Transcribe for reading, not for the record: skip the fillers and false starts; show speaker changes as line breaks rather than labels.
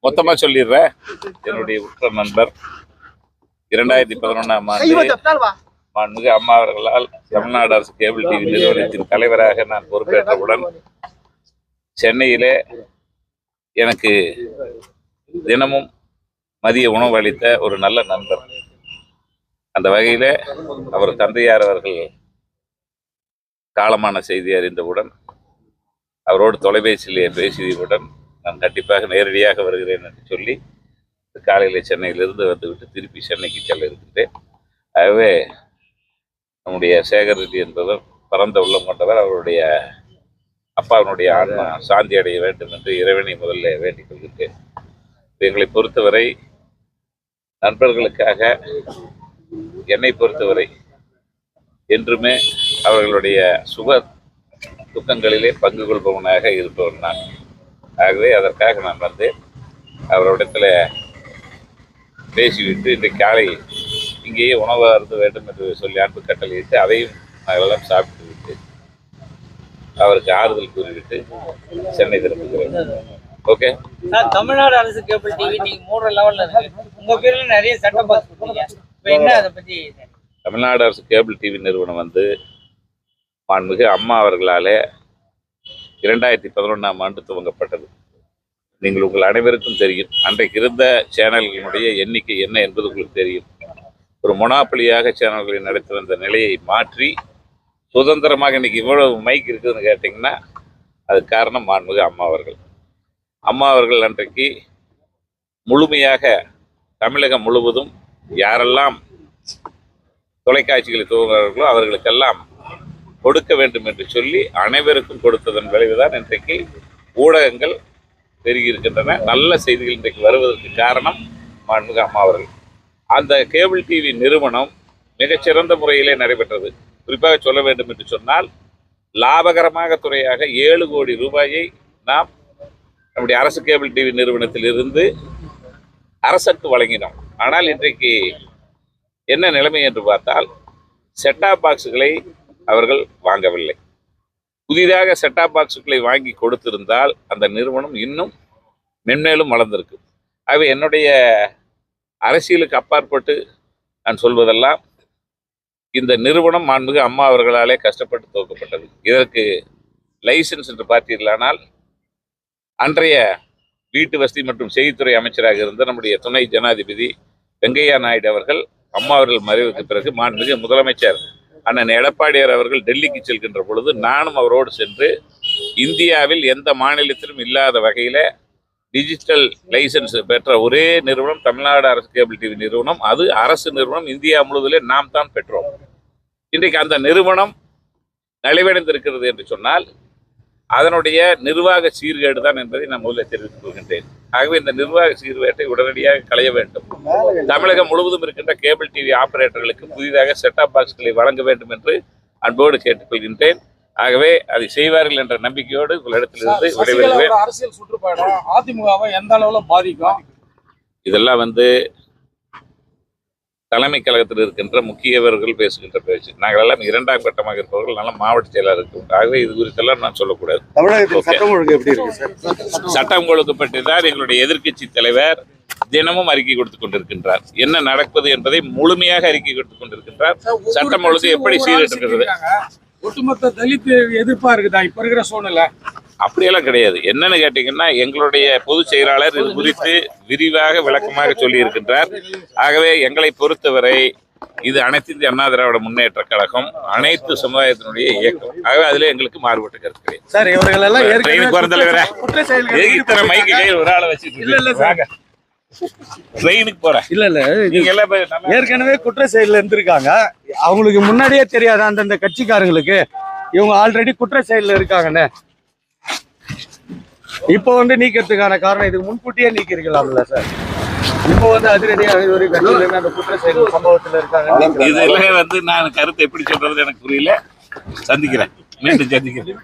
மொத்தமா சொல்லிடுறேன். என்னுடைய உற்ற நண்பர் 2011ஆம் ஆண்டு மாண்புமிகு அம்மா அவர்களால் தமிழ்நாடு அரசு கேபிள் டிவி நிறுவனத்தின் தலைவராக நான் பொறுப்பேற்றவுடன் சென்னையிலே எனக்கு தினமும் மதிய உணவு அளித்த ஒரு நல்ல நண்பர். அந்த வகையில அவர் தந்தையார் அவர்கள் காலமான செய்தி அறிந்தவுடன் அவரோடு தொலைபேசியிலே பேசியவுடன் நான் கண்டிப்பாக நேரடியாக வருகிறேன் என்று சொல்லி காலையில் சென்னையிலிருந்து வந்துவிட்டு திருப்பி சென்னைக்கு செல்ல இருக்கின்றேன். ஆகவே நம்முடைய சேகர் ரெட்டி என்பவர் பரந்த உள்ளம் கொண்டவர். அவருடைய அப்பாவினுடைய ஆன்மா சாந்தி அடைய வேண்டும் என்று இறைவனை முதல்ல வேண்டிக் கொள்கின்றேன். எங்களை பொறுத்தவரை நண்பர்களுக்காக என்னை பொறுத்தவரை என்றுமே அவர்களுடைய சுக துக்கங்களிலே பங்கு கொள்பவனாக இருப்பவன் நான். ஆகவே அதற்காக நான் வந்து அவரிடத்தில் பேசிவிட்டு இன்றைக்கு காலை இங்கேயே உணவு அருந்த வேண்டும் என்று சொல்லி அன்பு கட்டளையிட்டு அதையும் நாங்களெல்லாம் சாப்பிட்டு விட்டு அவருக்கு ஆறுதல் கூறிவிட்டு சென்னை திரும்புகிறேன். ஓகே
சார், தமிழ்நாடு அரசு கேபிள் டிவி நீங்க 3 லெவல்ல இருக்கு. உங்க பேர்ல நிறைய சட்டம் பாஸ் பண்ணீங்க. இப்போ என்ன அதை பத்தி?
தமிழ்நாடு அரசு கேபிள் டிவி நிறுவனம் வந்து மாண்புமிகு அம்மா அவர்களாலே 2011ஆம் ஆண்டு துவங்கப்பட்டது. நீங்கள் உங்கள் அனைவருக்கும் தெரியும். அன்றைக்கு இருந்த சேனல்களுடைய எண்ணிக்கை என்ன என்பது உங்களுக்கு தெரியும். ஒரு மொனாப்பலியாக சேனல்களை நடத்தி வந்த நிலையை மாற்றி சுதந்திரமாக இன்னைக்கு இவ்வளவு மைக் இருக்குதுன்னு கேட்டிங்கன்னா அது காரணம் மாண்புமிகு அம்மா அவர்கள். அம்மா அவர்கள் அன்றைக்கு முழுமையாக தமிழகம் முழுவதும் யாரெல்லாம் தொலைக்காட்சிகளை துவங்குகிறார்களோ அவர்களுக்கெல்லாம் கொடுக்க வேண்டும் என்று சொல்லி அனைவருக்கும் கொடுத்ததன் விளைவுதான் இன்றைக்கு ஊடகங்கள் பெருகி இருக்கின்றன. நல்ல செய்திகள் இன்றைக்கு வருவதற்கு காரணம் மாண்புமிகு அம்மா அவர்கள். அந்த கேபிள் டிவி நிறுவனம் மிகச்சிறந்த முறையிலே நடைபெற்றது. குறிப்பாக சொல்ல வேண்டும் என்று சொன்னால் லாபகரமாக துறையாக 7 கோடி ரூபாயை நாம் நம்முடைய அரசு கேபிள் டிவி நிறுவனத்தில் இருந்து அரசுக்கு வழங்கினோம். ஆனால் இன்றைக்கு என்ன நிலைமை என்று பார்த்தால் செட்டாப் பாக்ஸுகளை அவர்கள் வாங்கவில்லை. புதிதாக செட்டாப் பாக்ஸுகளை வாங்கி கொடுத்திருந்தால் அந்த நிறுவனம் இன்னும் மென்மேலும் வளர்ந்திருக்கு. ஆகவே என்னுடைய அரசியலுக்கு அப்பாற்பட்டு நான் சொல்வதெல்லாம் இந்த நிறுவனம் மாண்புமிகு அம்மா அவர்களாலே கஷ்டப்பட்டு துவக்கப்பட்டது. இதற்கு லைசன்ஸ் என்று பார்த்தீர்களானால் அன்றைய வீட்டு வசதி மற்றும் செய்தித்துறை அமைச்சராக இருந்த நம்முடைய துணை ஜனாதிபதி வெங்கையா நாயுடு அவர்கள் அம்மா அவர்கள் மறைவுக்கு பிறகு மாண்புமிகு முதலமைச்சர் அண்ணன் எடப்பாடியார் அவர்கள் டெல்லிக்கு செல்கின்ற பொழுது நானும் அவரோடு சென்று இந்தியாவில் எந்த மாநிலத்திலும் இல்லாத வகையில் டிஜிட்டல் லைசன்ஸ் பெற்ற ஒரே நிறுவனம் தமிழ்நாடு அரசு கேபிள் டிவி நிறுவனம். அது அரசு நிறுவனம். இந்தியா முழுவதிலே நாம் தான் பெற்றோம். இன்றைக்கு அந்த நிறுவனம் நலிவடைந்திருக்கிறது என்று சொன்னால் அதனுடைய நிர்வாக சீர்கேடு தான் என்பதை நான் முதலில் தெரிவித்துக் கொள்கின்றேன். ஆகவே இந்த நிர்வாக சீர்கேட்டை உடனடியாக களைய வேண்டும். தமிழகம் முழுவதும் இருக்கின்ற கேபிள் டிவி ஆபரேட்டர்களுக்கு புதிதாக செட்டாப் பாக்ஸ்களை வழங்க வேண்டும் என்று அன்போடு கேட்டுக்கொள்கின்றேன். ஆகவே அதை செய்வார்கள் என்ற நம்பிக்கையோடு உங்களிடத்திலிருந்து விடைபெறுகிறேன்.
அரசியல் சுற்றுப்பயணம் அதிமுகவை எந்த அளவுல பாதிக்கும்? இதெல்லாம்
வந்து தலைமை கழகத்தில் இருக்கின்ற முக்கியவர்கள் பேசுகின்ற பேச்சு. நாங்கள் எல்லாம் 2ஆம் கட்டமாக இருப்பவர்கள் நல்ல மாவட்ட செயலாளர் இருக்கும். ஆகவே இது குறித்தெல்லாம் நான் சொல்லக்கூடாது. சட்டம் ஒழுங்கு பற்றி தான் எங்களுடைய எதிர்க்கட்சி தலைவர் தினமும் அறிக்கை கொடுத்துக் கொண்டிருக்கின்றார். என்ன நடப்பது என்பதை முழுமையாக அறிக்கை கொடுத்துக் கொண்டிருக்கின்றார். சட்டம் ஒழுங்கு எப்படி சீர்கெட்டிருக்கிறது?
ஒட்டுமொத்த தலித் எதிர்ப்பா இருக்குதா இப்ப இருக்கிற சூழ்நிலை?
அப்படியெல்லாம் கிடையாது. என்னன்னு கேட்டீங்கன்னா எங்களுடைய பொதுச் செயலாளர் இது குறித்து விரிவாக விளக்கமாக சொல்லி இருக்கின்றார். ஆகவே எங்களை பொறுத்தவரை இது அனைத்து இந்திய அண்ணா திராவிட முன்னேற்ற கழகம் அனைத்து சமுதாயத்தினுடைய இயக்கம். ஆகவே அதுல எங்களுக்கு மாறுபட்ட கருத்து கிடையாது.
சார், இவர்கள் எல்லாம்
இத்தனை மைக்கு கையில் ஒரு ஆளை வச்சுட்டு ட்ரெயினுக்கு போறேன்.
ஏற்கனவே குற்ற செயல்ல இருந்திருக்காங்க. அவங்களுக்கு முன்னாடியே தெரியாது அந்தந்த கட்சிக்காரங்களுக்கு இவங்க ஆல்ரெடி குற்ற செயல்ல இருக்காங்கன்னு. இப்போ வந்து நீக்கிறதுக்கான காரணம் இதுக்கு முன்கூட்டியே நீக்கிருக்கலாம்ல சார்? இப்போ வந்து அதிரடியாக ஒரு கட்சியில அந்த குற்ற செயல் சம்பவத்துல இருக்காங்க.
இதுல வந்து நான் கருத்து எப்படி சொல்றது எனக்கு புரியல. சந்திக்கிறேன், மீண்டும் சந்திக்கிறேன்.